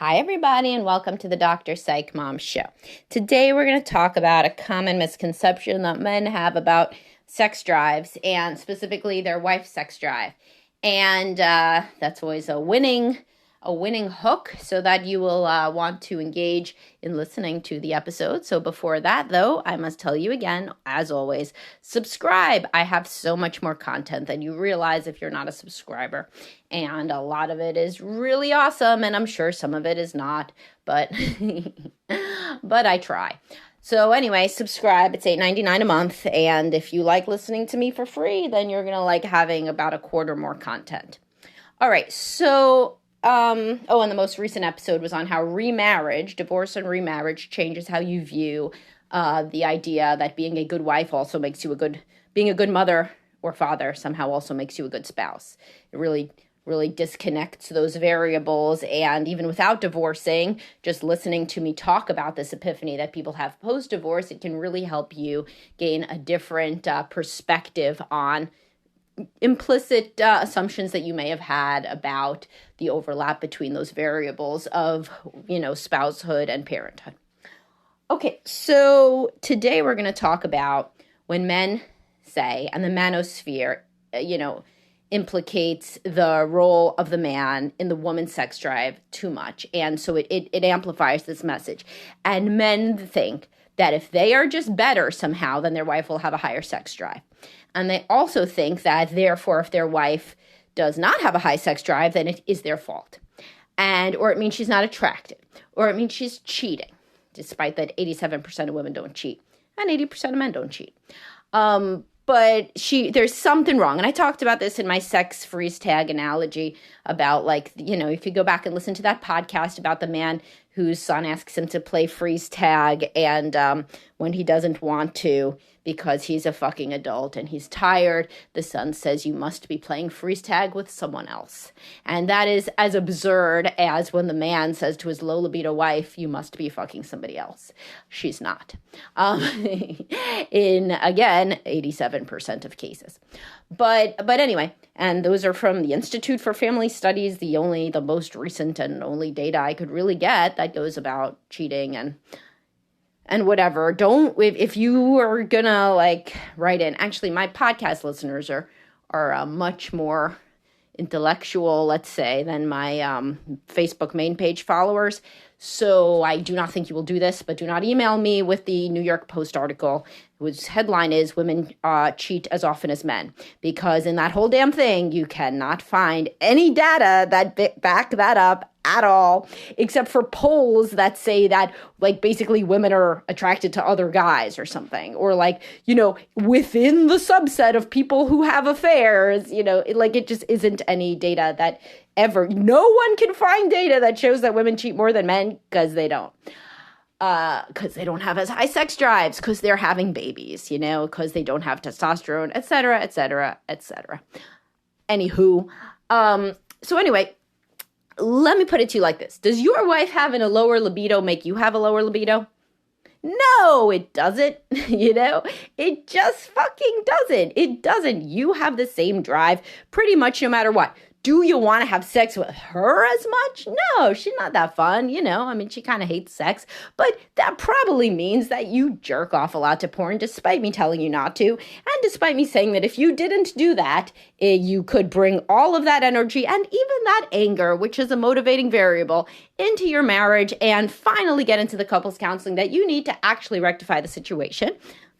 Hi, everybody, and welcome to the Dr. Psych Mom Show. Today, we're going to talk about a common misconception that men have about sex drives, and specifically their wife's sex drive. And that's always a winning hook, so that you will want to engage in listening to the episode. So before that, though, I must tell you again, as always, subscribe. I have so much more content than you realize if you're not a subscriber. And a lot of it is really awesome, and I'm sure some of it is not, but but I try. So anyway, subscribe. It's $8.99 a month, and if you like listening to me for free, then you're going to like having about a quarter more content. All right, so and the most recent episode was on how divorce and remarriage changes how you view the idea that being a good wife also makes you being a good mother or father somehow also makes you a good spouse. It really disconnects those variables, and even without divorcing, just listening to me talk about this epiphany that people have post-divorce, it can really help you gain a different perspective on implicit assumptions that you may have had about the overlap between those variables of, spousehood and parenthood. Okay, so today we're going to talk about when men say, and the manosphere, implicates the role of the man in the woman's sex drive too much. And so it amplifies this message. And men think that if they are just better somehow, then their wife will have a higher sex drive. And they also think that, therefore, if their wife does not have a high sex drive, then it is their fault. Or it means she's not attractive. Or it means she's cheating, despite that 87% of women don't cheat. And 80% of men don't cheat. But there's something wrong. And I talked about this in my sex freeze tag analogy about, if you go back and listen to that podcast about the man whose son asks him to play freeze tag, and when he doesn't want to because he's a fucking adult and he's tired, the son says, you must be playing freeze tag with someone else. And that is as absurd as when the man says to his low libido wife, you must be fucking somebody else. She's not. In, again, 87% of cases. But anyway, and those are from the Institute for Family Studies, the most recent and only data I could really get that goes about cheating and whatever. If you are gonna write in, actually my podcast listeners are much more intellectual, let's say, than my Facebook main page followers. So I do not think you will do this, but do not email me with the New York Post article whose headline is Women Cheat as Often as Men, because in that whole damn thing, you cannot find any data that back that up at all, except for polls that say that, basically women are attracted to other guys or something, or within the subset of people who have affairs, it just isn't any data that ever, no one can find data that shows that women cheat more than men, because they don't. Because they don't have as high sex drives, because they're having babies, because they don't have testosterone, et cetera, et cetera, et cetera. Anywho, so anyway, let me put it to you like this. Does your wife having a lower libido make you have a lower libido? No, it doesn't. It just fucking doesn't. It doesn't. You have the same drive pretty much no matter what. Do you want to have sex with her as much? No, she's not that fun, she kind of hates sex, but that probably means that you jerk off a lot to porn despite me telling you not to, and despite me saying that if you didn't do that, you could bring all of that energy and even that anger, which is a motivating variable, into your marriage and finally get into the couples counseling that you need to actually rectify the situation.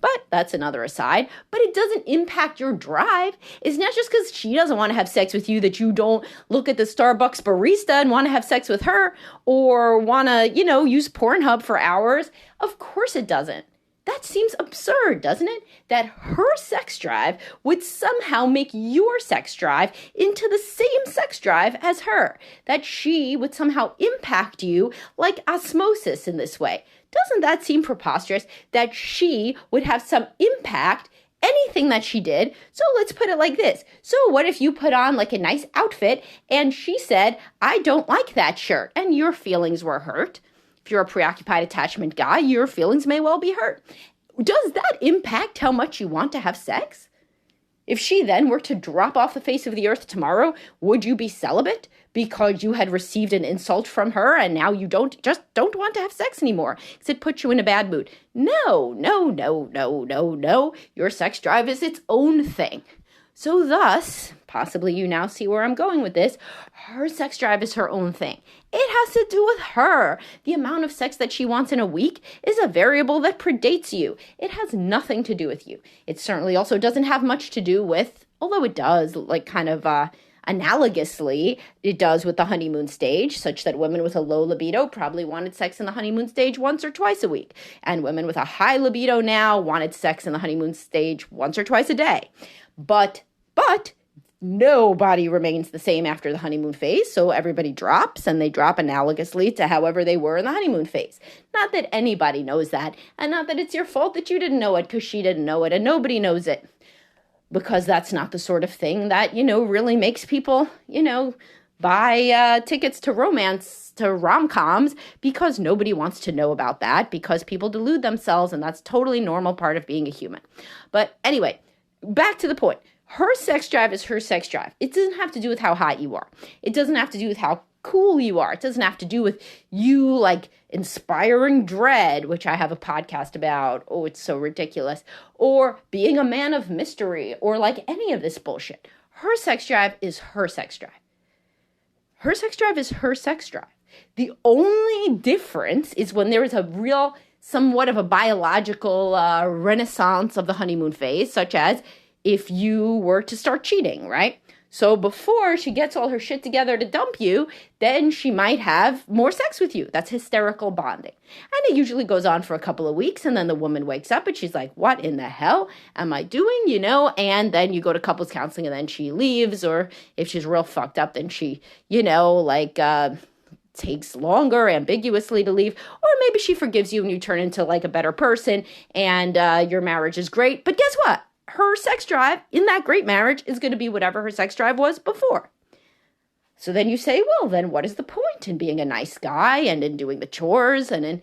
But that's another aside. But it doesn't impact your drive. It's not just because she doesn't want to have sex with you that you don't look at the Starbucks barista and want to have sex with her, or want to, use Pornhub for hours. Of course it doesn't. That seems absurd, doesn't it? That her sex drive would somehow make your sex drive into the same sex drive as her. That she would somehow impact you like osmosis in this way. Doesn't that seem preposterous that she would have some impact, anything that she did? So let's put it like this. So what if you put on a nice outfit and she said, I don't like that shirt, and your feelings were hurt? If you're a preoccupied attachment guy, your feelings may well be hurt. Does that impact how much you want to have sex? If she then were to drop off the face of the earth tomorrow, would you be celibate because you had received an insult from her and now you don't want to have sex anymore because it puts you in a bad mood? No, no, no, no, no, no. Your sex drive is its own thing. So thus, possibly you now see where I'm going with this, her sex drive is her own thing. It has to do with her. The amount of sex that she wants in a week is a variable that predates you. It has nothing to do with you. It certainly also doesn't have much to do with, although it does, like kind of analogously, it does with the honeymoon stage, such that women with a low libido probably wanted sex in the honeymoon stage once or twice a week. And women with a high libido now wanted sex in the honeymoon stage once or twice a day. But nobody remains the same after the honeymoon phase, so everybody drops, and they drop analogously to however they were in the honeymoon phase. Not that anybody knows that, and not that it's your fault that you didn't know it, because she didn't know it, and nobody knows it. Because that's not the sort of thing that, really makes people, buy tickets to romance, to rom-coms, because nobody wants to know about that, because people delude themselves, and that's totally normal part of being a human. But anyway, back to the point. Her sex drive is her sex drive. It doesn't have to do with how hot you are. It doesn't have to do with how cool you are. It doesn't have to do with you, like, inspiring dread, which I have a podcast about. Oh, it's so ridiculous. Or being a man of mystery, or like any of this bullshit. Her sex drive is her sex drive. Her sex drive is her sex drive. The only difference is when there is a real, somewhat of a biological renaissance of the honeymoon phase, such as if you were to start cheating, right? So before she gets all her shit together to dump you, then she might have more sex with you. That's hysterical bonding. And it usually goes on for a couple of weeks, and then the woman wakes up and she's like, what in the hell am I doing? And then you go to couples counseling and then she leaves, or if she's real fucked up, then she, takes longer ambiguously to leave, or maybe she forgives you and you turn into like a better person and your marriage is great. But guess what? Her sex drive in that great marriage is going to be whatever her sex drive was before. So then you say, well, then what is the point in being a nice guy and in doing the chores and in,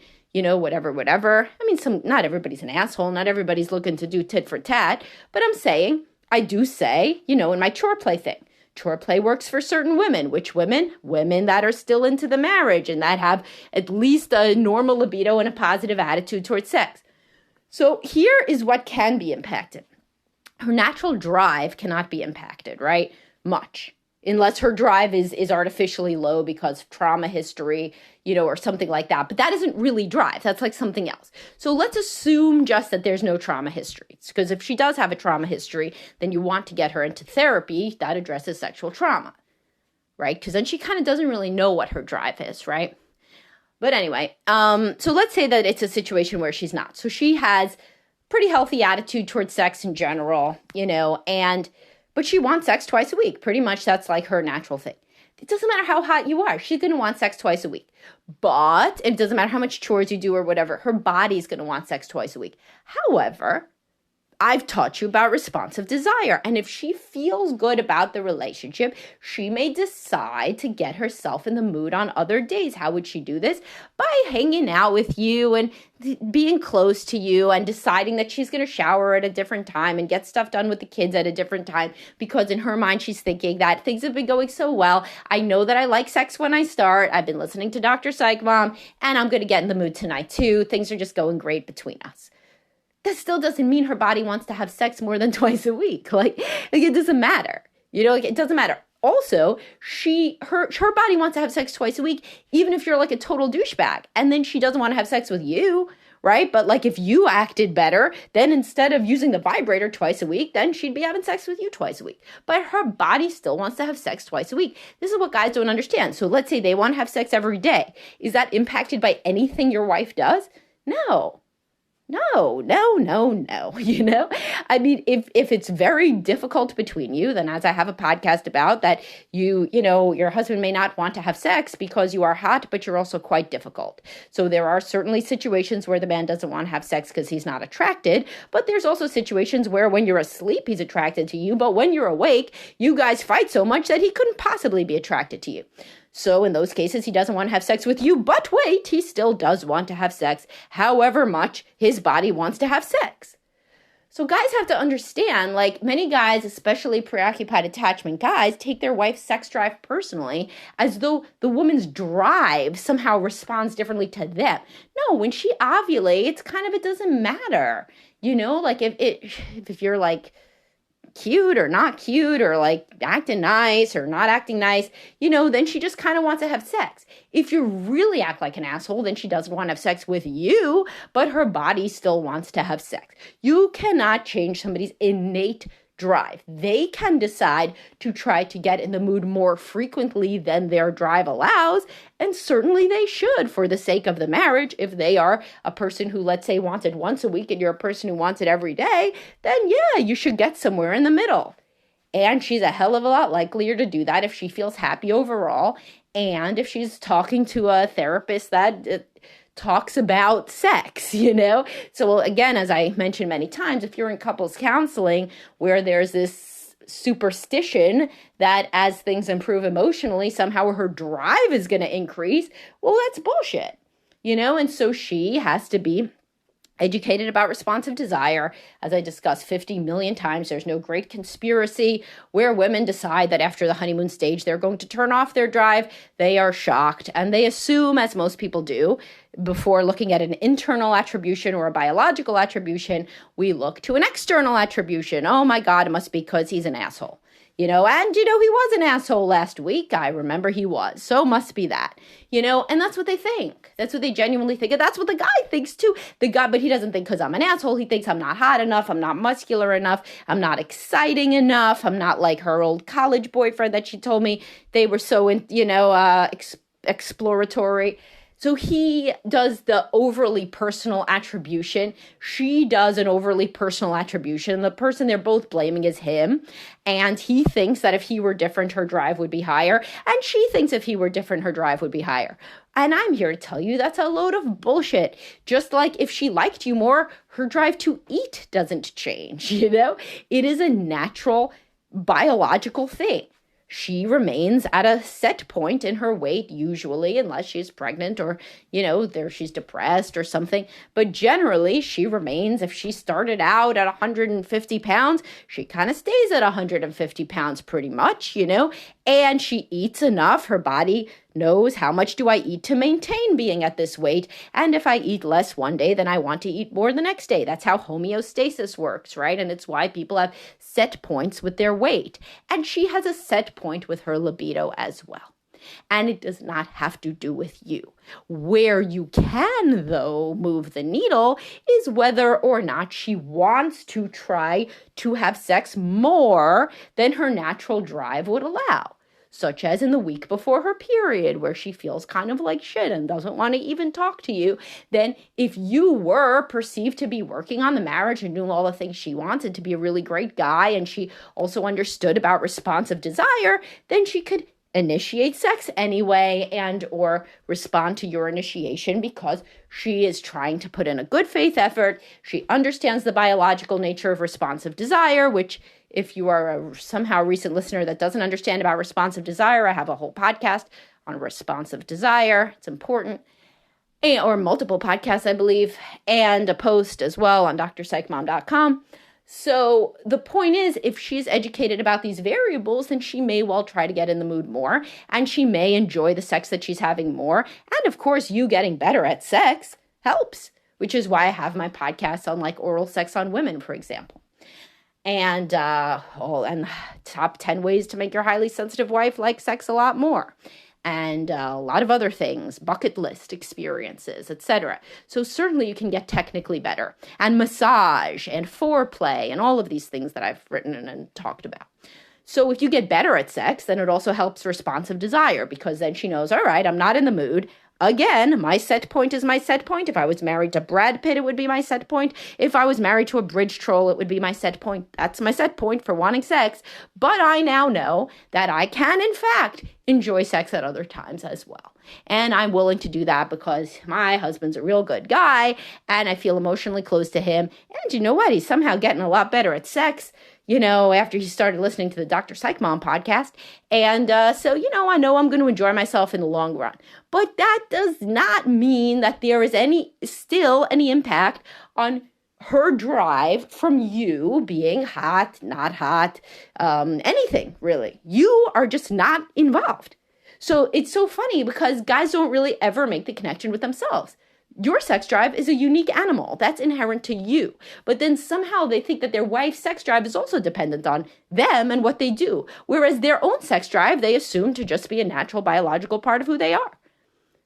whatever. I mean, not everybody's an asshole. Not everybody's looking to do tit for tat. But I do say, in my chore play thing, chore play works for certain women. Which women? Women that are still into the marriage and that have at least a normal libido and a positive attitude towards sex. So here is what can be impacted. Her natural drive cannot be impacted, right? Much. Unless her drive is artificially low because of trauma history, or something like that. But that isn't really drive. That's like something else. So let's assume just that there's no trauma history. Because if she does have a trauma history, then you want to get her into therapy that addresses sexual trauma, right? Because then she kind of doesn't really know what her drive is, right? But anyway, so let's say that it's a situation where she's not. So she has pretty healthy attitude towards sex in general, but she wants sex twice a week. Pretty much that's like her natural thing. It doesn't matter how hot you are. She's going to want sex twice a week. But it doesn't matter how much chores you do or whatever. Her body's going to want sex twice a week. However, I've taught you about responsive desire. And if she feels good about the relationship, she may decide to get herself in the mood on other days. How would she do this? By hanging out with you and being close to you and deciding that she's going to shower at a different time and get stuff done with the kids at a different time, because in her mind, she's thinking that things have been going so well. I know that I like sex when I start. I've been listening to Dr. Psych Mom, and I'm going to get in the mood tonight too. Things are just going great between us. That still doesn't mean her body wants to have sex more than twice a week. Like it doesn't matter. It doesn't matter. Also, her body wants to have sex twice a week, even if you're like a total douchebag. And then she doesn't want to have sex with you, right? But like if you acted better, then instead of using the vibrator twice a week, then she'd be having sex with you twice a week. But her body still wants to have sex twice a week. This is what guys don't understand. So let's say they want to have sex every day. Is that impacted by anything your wife does? No. No. I mean, if it's very difficult between you, then as I have a podcast about that, your husband may not want to have sex because you are hot, but you're also quite difficult. So there are certainly situations where the man doesn't want to have sex because he's not attracted, but there's also situations where when you're asleep, he's attracted to you, but when you're awake, you guys fight so much that he couldn't possibly be attracted to you. So in those cases, he doesn't want to have sex with you, but wait, he still does want to have sex, however much his body wants to have sex. So guys have to understand, like many guys, especially preoccupied attachment guys, take their wife's sex drive personally, as though the woman's drive somehow responds differently to them. No, when she ovulates, kind of it doesn't matter. Like if you're like cute or not cute or like acting nice or not acting nice, then she just kind of wants to have sex. If you really act like an asshole, then she doesn't want to have sex with you, but her body still wants to have sex. You cannot change somebody's innate drive. They can decide to try to get in the mood more frequently than their drive allows, and certainly they should for the sake of the marriage. If they are a person who, let's say, wants it once a week and you're a person who wants it every day, then yeah, you should get somewhere in the middle. And she's a hell of a lot likelier to do that if she feels happy overall, and if she's talking to a therapist that talks about sex, So again, as I mentioned many times, if you're in couples counseling where there's this superstition that as things improve emotionally, somehow her drive is going to increase, well, that's bullshit, And so she has to be educated about responsive desire. As I discussed 50 million times, there's no great conspiracy where women decide that after the honeymoon stage, they're going to turn off their drive. They are shocked and they assume, as most people do, before looking at an internal attribution or a biological attribution, we look to an external attribution. Oh my God, it must be because he's an asshole. He was an asshole last week. I remember he was. So must be that, and that's what they think. That's what they genuinely think. And that's what the guy thinks too. But he doesn't think because I'm an asshole. He thinks I'm not hot enough. I'm not muscular enough. I'm not exciting enough. I'm not like her old college boyfriend that she told me they were so, exploratory. So he does the overly personal attribution. She does an overly personal attribution. The person they're both blaming is him. And he thinks that if he were different, her drive would be higher. And she thinks if he were different, her drive would be higher. And I'm here to tell you that's a load of bullshit. Just like if she liked you more, her drive to eat doesn't change, It is a natural biological thing. She remains at a set point in her weight, usually, unless she's pregnant or, she's depressed or something. But generally, she remains, if she started out at 150 pounds, she kind of stays at 150 pounds pretty much, and she eats enough. Her body knows how much do I eat to maintain being at this weight. And if I eat less one day, then I want to eat more the next day. That's how homeostasis works, right? And it's why people have set points with their weight. And she has a set point with her libido as well. And it does not have to do with you. Where you can, though, move the needle is whether or not she wants to try to have sex more than her natural drive would allow. Such as in the week before her period, where she feels kind of like shit and doesn't want to even talk to you. Then if you were perceived to be working on the marriage and doing all the things she wanted, to be a really great guy, and she also understood about responsive desire, then she could initiate sex anyway and or respond to your initiation because she is trying to put in a good faith effort. She understands the biological nature of responsive desire, which if you are a somehow recent listener that doesn't understand about responsive desire, I have a whole podcast on responsive desire. It's important. Or multiple podcasts, I believe, and a post as well on drpsychmom.com. So the point is, if she's educated about these variables, then she may well try to get in the mood more, and she may enjoy the sex that she's having more. And of course, you getting better at sex helps, which is why I have my podcasts on like oral sex on women, for example. And top 10 ways to make your highly sensitive wife like sex a lot more. And a lot of other things, bucket list experiences, etc. So certainly you can get technically better. And massage and foreplay and all of these things that I've written and talked about. So if you get better at sex, then it also helps responsive desire, because then she knows, all right, I'm not in the mood. Again, my set point is my set point. If I was married to Brad Pitt, it would be my set point. If I was married to a bridge troll, it would be my set point. That's my set point for wanting sex. But I now know that I can, in fact, enjoy sex at other times as well. And I'm willing to do that because my husband's a real good guy and I feel emotionally close to him. And you know what? He's somehow getting a lot better at sex, after he started listening to the Dr. Psych Mom podcast. And so, I know I'm going to enjoy myself in the long run. But that does not mean that there is any impact on her drive from you being hot, not hot, anything really. You are just not involved. So it's so funny because guys don't really ever make the connection with themselves. Your sex drive is a unique animal. That's inherent to you. But then somehow they think that their wife's sex drive is also dependent on them and what they do. Whereas their own sex drive, they assume to just be a natural biological part of who they are.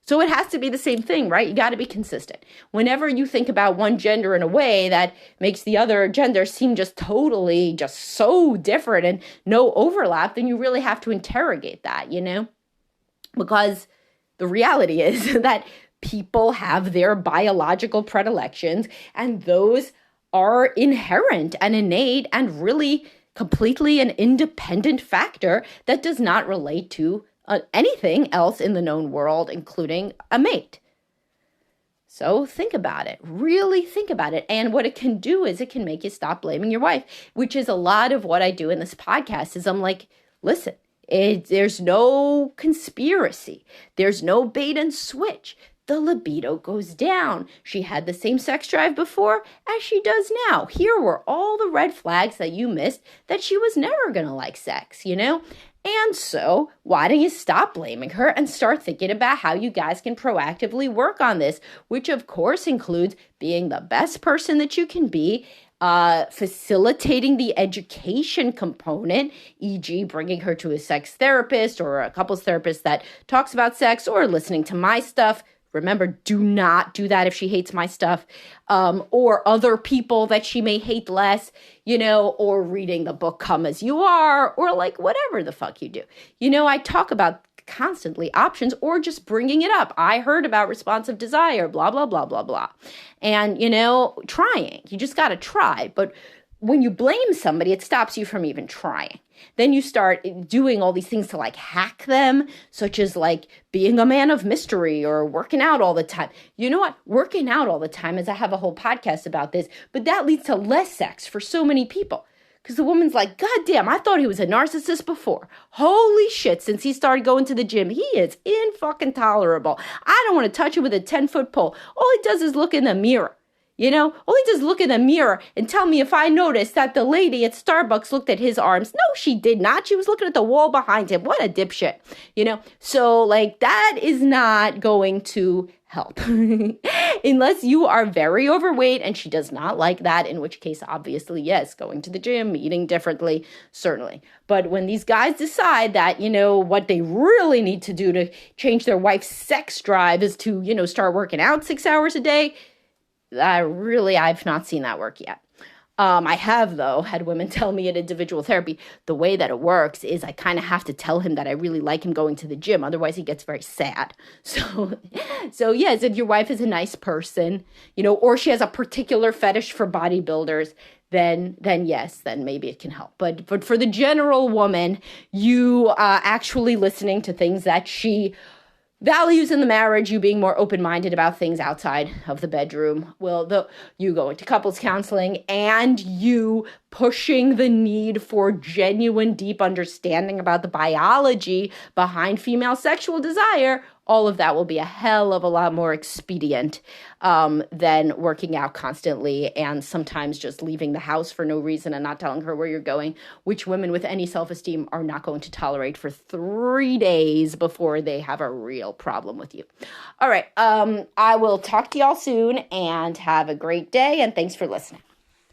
So it has to be the same thing, right? You got to be consistent. Whenever you think about one gender in a way that makes the other gender seem just totally, just so different and no overlap, then you really have to interrogate that, Because the reality is that people have their biological predilections, and those are inherent and innate and really completely an independent factor that does not relate to anything else in the known world, including a mate. So think about it. Really think about it. And what it can do is it can make you stop blaming your wife, which is a lot of what I do in this podcast is I'm like, listen, there's no conspiracy. There's no bait and switch. The libido goes down. She had the same sex drive before as she does now. Here were all the red flags that you missed that she was never going to like sex, And so why don't you stop blaming her and start thinking about how you guys can proactively work on this, which of course includes being the best person that you can be, facilitating the education component, e.g. bringing her to a sex therapist or a couples therapist that talks about sex, or listening to my stuff. Remember, do not do that if she hates my stuff, or other people that she may hate less, or reading the book Come As You Are, or like whatever the fuck you do. I talk about constantly options, or just bringing it up. I heard about responsive desire, blah, blah, blah, blah, blah. And, trying. You just got to try. But when you blame somebody, it stops you from even trying. Then you start doing all these things to hack them, such as being a man of mystery or working out all the time. You know what? Working out all the time, as I have a whole podcast about this, but that leads to less sex for so many people. Because the woman's like, God damn, I thought he was a narcissist before. Holy shit, since he started going to the gym, he is fucking tolerable. I don't want to touch him with a 10-foot pole. All he does is look in the mirror. All he does is look in the mirror and tell me if I noticed that the lady at Starbucks looked at his arms. No, she did not. She was looking at the wall behind him. What a dipshit. So that is not going to help. Unless you are very overweight and she does not like that, in which case, obviously, yes, going to the gym, eating differently, certainly. But when these guys decide that, what they really need to do to change their wife's sex drive is to, start working out 6 hours a day, I've not seen that work yet. I have, though, had women tell me in individual therapy, the way that it works is I kind of have to tell him that I really like him going to the gym. Otherwise, he gets very sad. So yes, if your wife is a nice person, or she has a particular fetish for bodybuilders, then yes, then maybe it can help. But for the general woman, you actually listening to things that she values in the marriage, you being more open-minded about things outside of the bedroom, you go into couples counseling, and you pushing the need for genuine, deep understanding about the biology behind female sexual desire, all of that will be a hell of a lot more expedient than working out constantly and sometimes just leaving the house for no reason and not telling her where you're going, which women with any self-esteem are not going to tolerate for 3 days before they have a real problem with you. All right. I will talk to y'all soon, and have a great day, and thanks for listening.